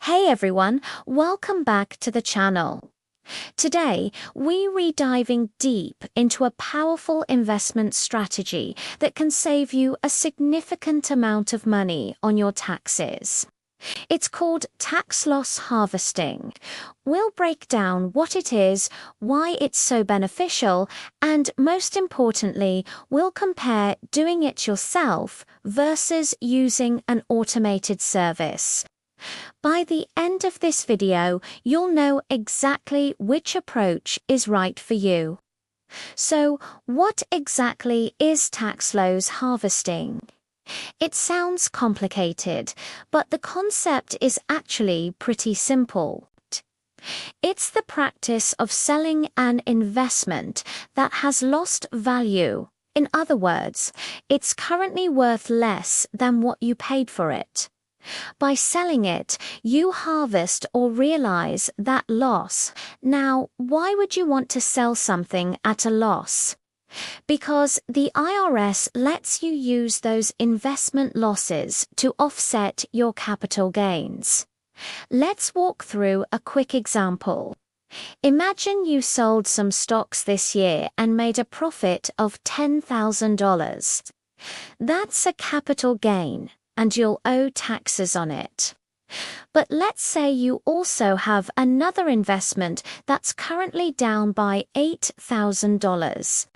Hey everyone, welcome back to the channel. Today, we're diving deep into a powerful investment strategy that can save you a significant amount of money on your taxes. It's called tax loss harvesting. We'll break down what it is, why it's so beneficial, and most importantly, we'll compare doing it yourself versus using an automated service. By the end of this video, you'll know exactly which approach is right for you. So, what exactly is tax loss harvesting? It sounds complicated, but the concept is actually pretty simple. It's the practice of selling an investment that has lost value. In other words, it's currently worth less than what you paid for it. By selling it, you harvest or realize that loss. Now, why would you want to sell something at a loss? Because the IRS lets you use those investment losses to offset your capital gains. Let's walk through a quick example. Imagine you sold some stocks this year and made a profit of $10,000. That's a capital gain, and you'll owe taxes on it. But let's say you also have another investment that's currently down by $8,000.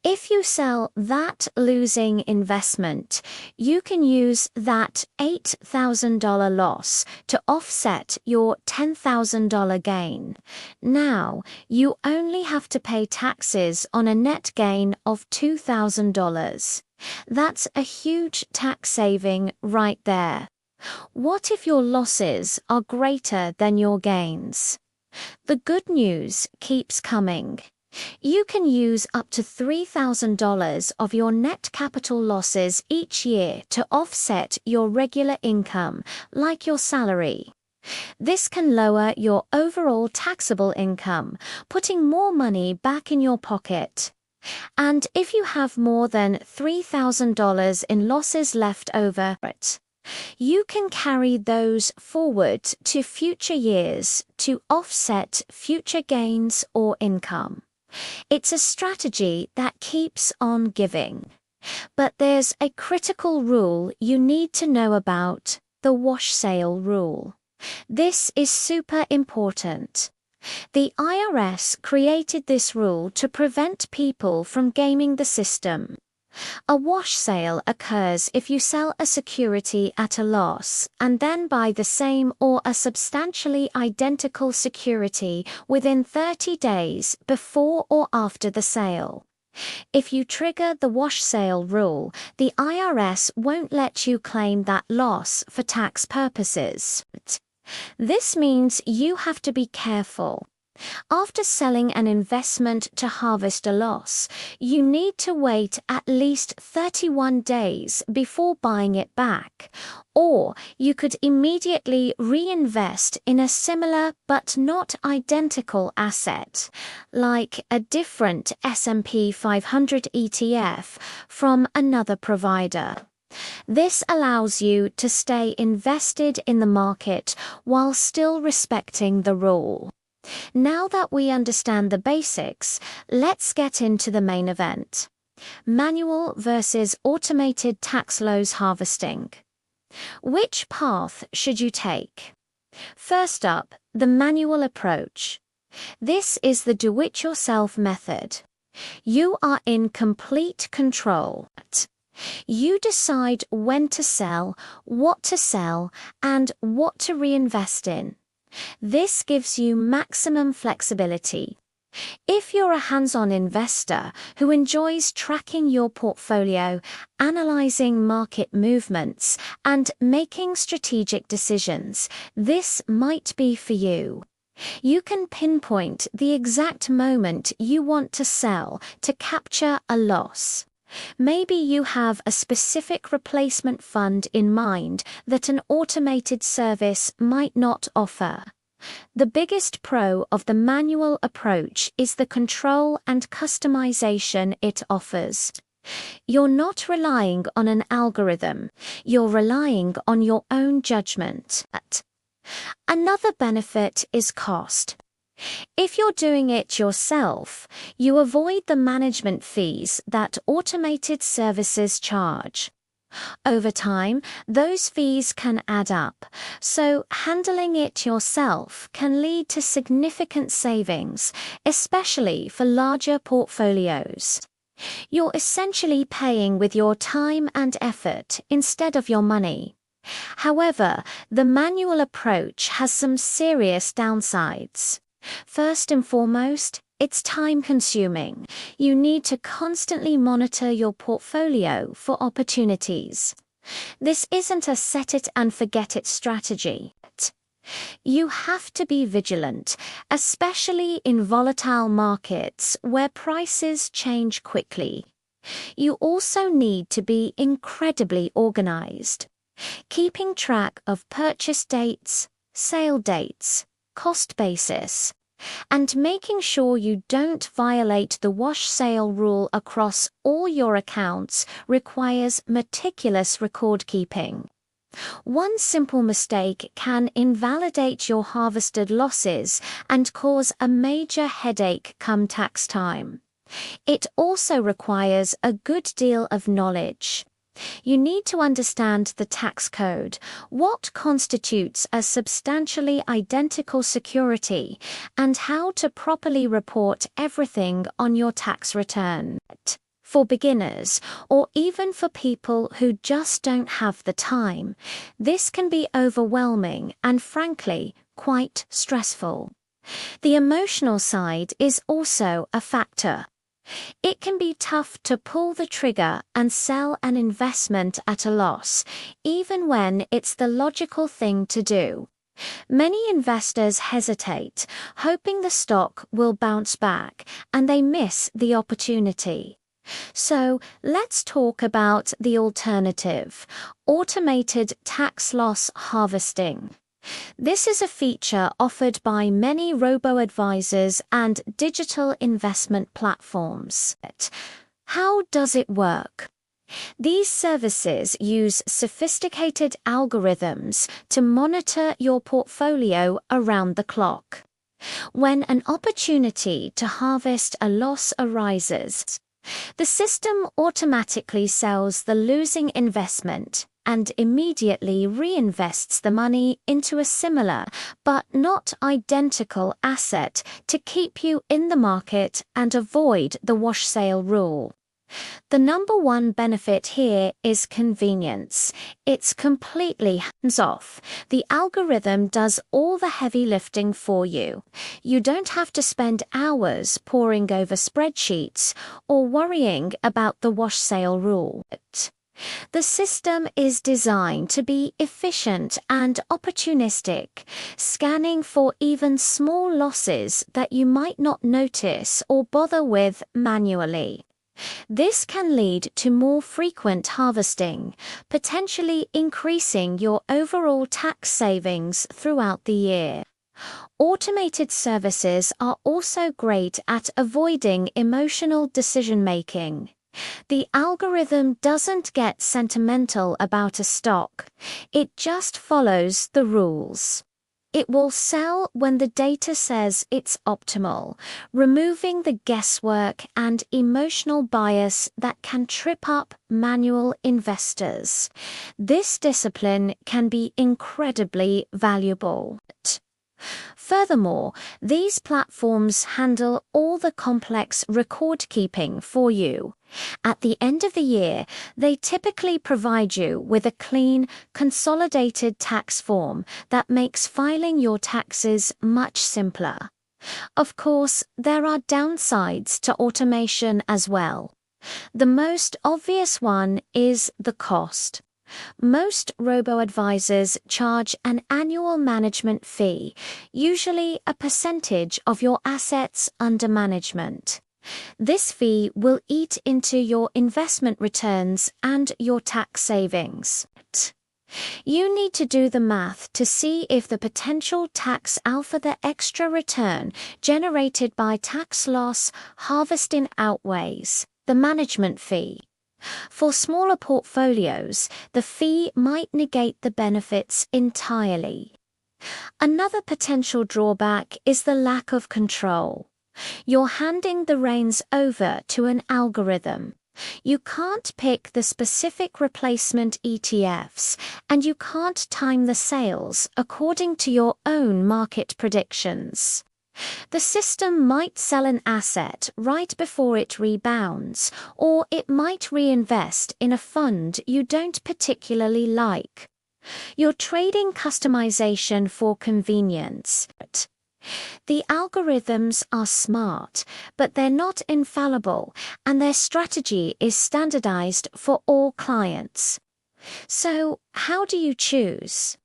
If you sell that losing investment, you can use that $8,000 loss to offset your $10,000 gain. Now, you only have to pay taxes on a net gain of $2,000. That's a huge tax saving right there. What if your losses are greater than your gains? The good news keeps coming. You can use up to $3,000 of your net capital losses each year to offset your regular income, like your salary. This can lower your overall taxable income, putting more money back in your pocket. And if you have more than $3,000 in losses left over, you can carry those forward to future years to offset future gains or income. It's a strategy that keeps on giving. But there's a critical rule you need to know about: the wash sale rule. This is super important. The IRS created this rule to prevent people from gaming the system. A wash sale occurs if you sell a security at a loss and then buy the same or a substantially identical security within 30 days before or after the sale. If you trigger the wash sale rule, the IRS won't let you claim that loss for tax purposes. This means you have to be careful. After selling an investment to harvest a loss, you need to wait at least 31 days before buying it back, or you could immediately reinvest in a similar but not identical asset, like a different S&P 500 ETF from another provider. This allows you to stay invested in the market while still respecting the rule. Now that we understand the basics, let's get into the main event. Manual versus automated tax loss harvesting. Which path should you take? First up, the manual approach. This is the do-it-yourself method. You are in complete control. You decide when to sell, what to sell, and what to reinvest in. This gives you maximum flexibility. If you're a hands-on investor who enjoys tracking your portfolio, analyzing market movements, and making strategic decisions, this might be for you. You can pinpoint the exact moment you want to sell to capture a loss. Maybe you have a specific replacement fund in mind that an automated service might not offer. The biggest pro of the manual approach is the control and customization it offers. You're not relying on an algorithm, you're relying on your own judgment. Another benefit is cost. If you're doing it yourself, you avoid the management fees that automated services charge. Over time, those fees can add up, so handling it yourself can lead to significant savings, especially for larger portfolios. You're essentially paying with your time and effort instead of your money. However, the manual approach has some serious downsides. First and foremost, it's time-consuming. You need to constantly monitor your portfolio for opportunities. This isn't a set-it-and-forget-it strategy. You have to be vigilant, especially in volatile markets where prices change quickly. You also need to be incredibly organized. Keeping track of purchase dates, sale dates, cost basis, and making sure you don't violate the wash sale rule across all your accounts requires meticulous record keeping. One simple mistake can invalidate your harvested losses and cause a major headache come tax time. It also requires a good deal of knowledge. You need to understand the tax code, what constitutes a substantially identical security, and how to properly report everything on your tax return. For beginners, or even for people who just don't have the time, this can be overwhelming and, frankly, quite stressful. The emotional side is also a factor. It can be tough to pull the trigger and sell an investment at a loss, even when it's the logical thing to do. Many investors hesitate, hoping the stock will bounce back, and they miss the opportunity. So, let's talk about the alternative: automated tax loss harvesting. This is a feature offered by many robo-advisors and digital investment platforms. How does it work? These services use sophisticated algorithms to monitor your portfolio around the clock. When an opportunity to harvest a loss arises, the system automatically sells the losing investment and immediately reinvests the money into a similar but not identical asset to keep you in the market and avoid the wash sale rule. The number one benefit here is convenience. It's completely hands-off. The algorithm does all the heavy lifting for you. You don't have to spend hours poring over spreadsheets or worrying about the wash sale rule. The system is designed to be efficient and opportunistic, scanning for even small losses that you might not notice or bother with manually. This can lead to more frequent harvesting, potentially increasing your overall tax savings throughout the year. Automated services are also great at avoiding emotional decision-making. The algorithm doesn't get sentimental about a stock. It just follows the rules. It will sell when the data says it's optimal, removing the guesswork and emotional bias that can trip up manual investors. This discipline can be incredibly valuable. Furthermore, these platforms handle all the complex record keeping for you. At the end of the year, they typically provide you with a clean, consolidated tax form that makes filing your taxes much simpler. Of course, there are downsides to automation as well. The most obvious one is the cost. Most robo-advisors charge an annual management fee, usually a percentage of your assets under management. This fee will eat into your investment returns and your tax savings. You need to do the math to see if the potential tax alpha, the extra return generated by tax loss harvesting, outweighs the management fee. For smaller portfolios, the fee might negate the benefits entirely. Another potential drawback is the lack of control. You're handing the reins over to an algorithm. You can't pick the specific replacement ETFs, and you can't time the sales according to your own market predictions. The system might sell an asset right before it rebounds, or it might reinvest in a fund you don't particularly like. You're trading customization for convenience. The algorithms are smart, but they're not infallible, and their strategy is standardized for all clients. So, how do you choose?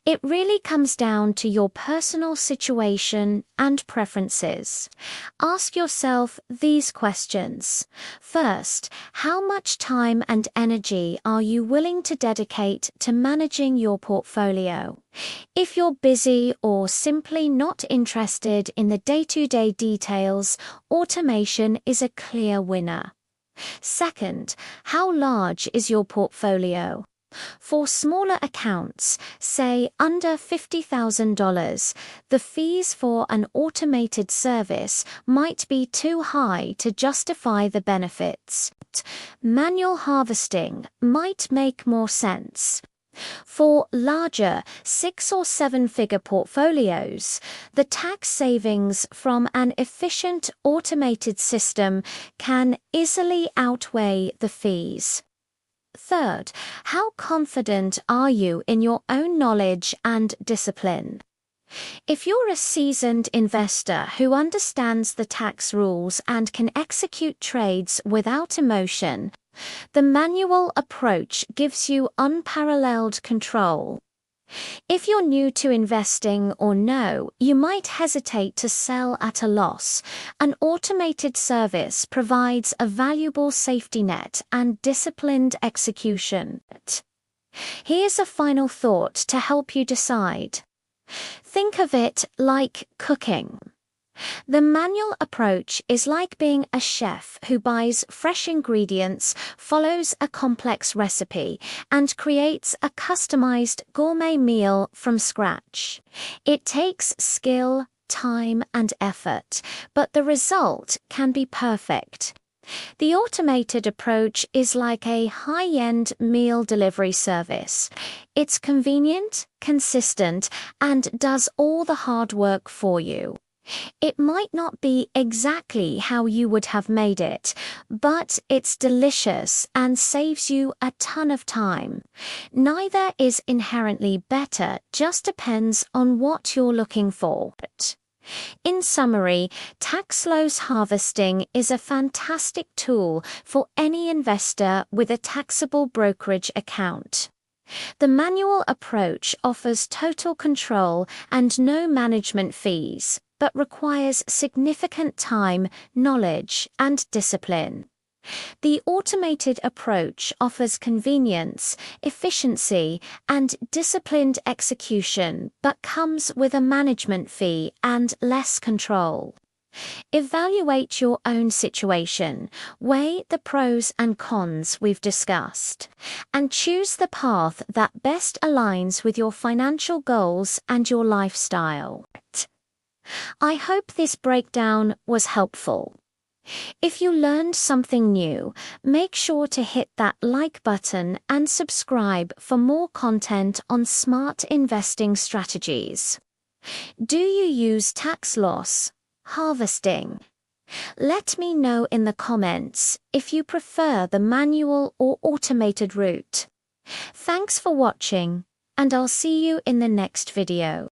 It really comes down to your personal situation and preferences. Ask yourself these questions. First, how much time and energy are you willing to dedicate to managing your portfolio? If you're busy or simply not interested in the day-to-day details, automation is a clear winner. Second, how large is your portfolio? For smaller accounts, say under $50,000, the fees for an automated service might be too high to justify the benefits. Manual harvesting might make more sense. For larger 6- or 7-figure portfolios, the tax savings from an efficient automated system can easily outweigh the fees. Third, how confident are you in your own knowledge and discipline? If you're a seasoned investor who understands the tax rules and can execute trades without emotion, the manual approach gives you unparalleled control. If you're new to investing or know you might hesitate to sell at a loss, an automated service provides a valuable safety net and disciplined execution. Here's a final thought to help you decide. Think of it like cooking. The manual approach is like being a chef who buys fresh ingredients, follows a complex recipe, and creates a customized gourmet meal from scratch. It takes skill, time, and effort, but the result can be perfect. The automated approach is like a high-end meal delivery service. It's convenient, consistent, and does all the hard work for you. It might not be exactly how you would have made it, but it's delicious and saves you a ton of time. Neither is inherently better, just depends on what you're looking for. In summary, tax loss harvesting is a fantastic tool for any investor with a taxable brokerage account. The manual approach offers total control and no management fees, but requires significant time, knowledge, and discipline. The automated approach offers convenience, efficiency, and disciplined execution, but comes with a management fee and less control. Evaluate your own situation, weigh the pros and cons we've discussed, and choose the path that best aligns with your financial goals and your lifestyle. I hope this breakdown was helpful. If you learned something new, make sure to hit that like button and subscribe for more content on smart investing strategies. Do you use tax loss harvesting? Let me know in the comments if you prefer the manual or automated route. Thanks for watching, and I'll see you in the next video.